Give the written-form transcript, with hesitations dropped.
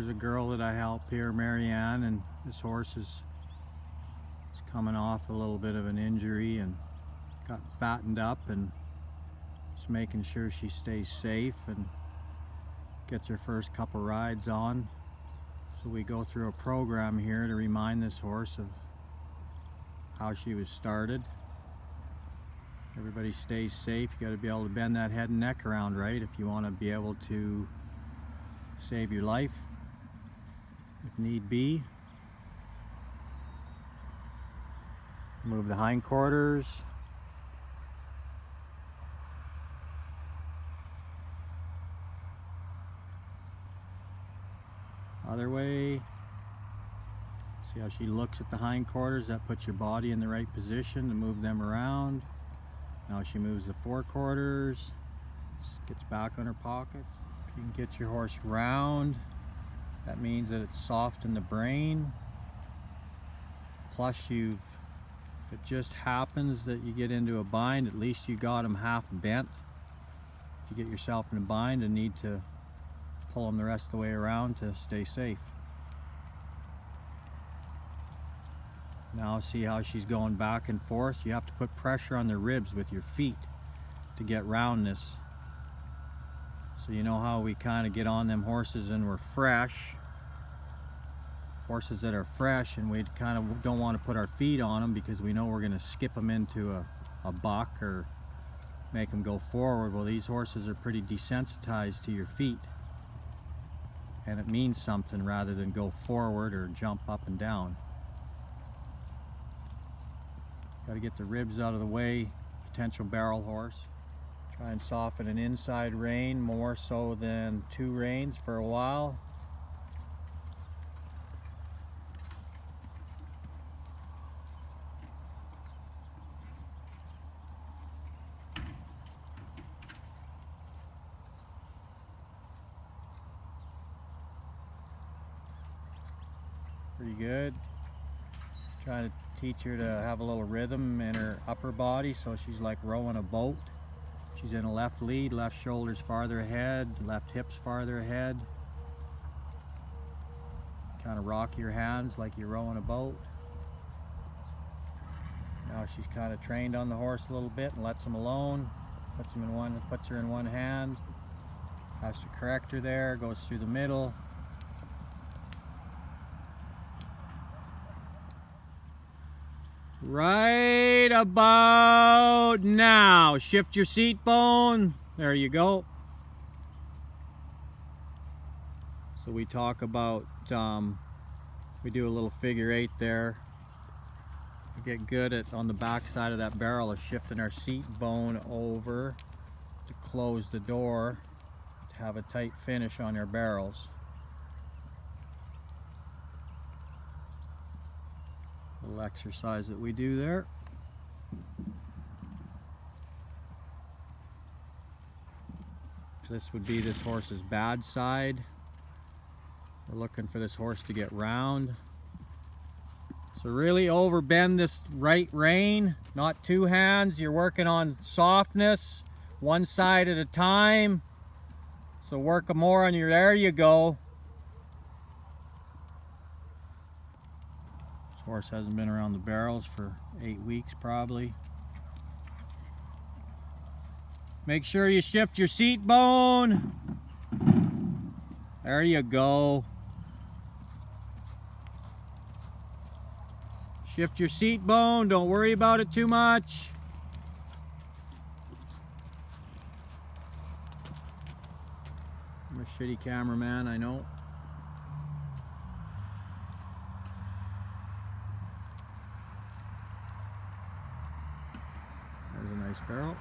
There's a girl that I help here, Marianne, and this horse is coming off a little bit of an injury and got fattened up, and just making sure she stays safe and gets her first couple rides on. So we go through a program here to remind this horse of how she was started. Everybody stays safe. You got to be able to bend that head and neck around right if you want to be able to save your life if need be. Move the hindquarters. Other way. See how she looks at the hindquarters? That puts your body in the right position to move them around. Now she moves the forequarters, gets back on her pockets. If you can get your horse round, that means that it's soft in the brain. Plus if it just happens that you get into a bind, at least you got them half bent. If you get yourself in a bind and need to pull them the rest of the way around to stay safe. Now see how she's going back and forth? You have to put pressure on the ribs with your feet to get roundness. So you know how we kind of get on them horses and we're fresh. Horses that are fresh and we kind of don't want to put our feet on them because we know we're going to skip them into a buck or make them go forward. Well, these horses are pretty desensitized to your feet. And it means something rather than go forward or jump up and down. Got to get the ribs out of the way. Potential barrel horse. Try and soften an inside rein more so than two reins for a while. Pretty good. Trying to teach her to have a little rhythm in her upper body, so she's like rowing a boat. She's in a left lead, left shoulder's farther ahead, left hip's farther ahead. Kind of rock your hands like you're rowing a boat. Now she's kind of trained on the horse a little bit and lets him alone. Puts her in one hand. Has to correct her there, goes through the middle. Right about now. Shift your seat bone. There you go. So we talk about, we do a little figure eight there. We get good at, on the back side of that barrel, of shifting our seat bone over to close the door to have a tight finish on our barrels. Little exercise that we do there. This would be this horse's bad side. We're looking for this horse to get round. So really overbend this right rein, not two hands. You're working on softness, one side at a time. So work more on your, there you go. Horse hasn't been around the barrels for 8 weeks probably. Make sure you shift your seat bone. There you go. Shift your seat bone, don't worry about it too much. I'm a shitty cameraman, I know. There's a nice barrel.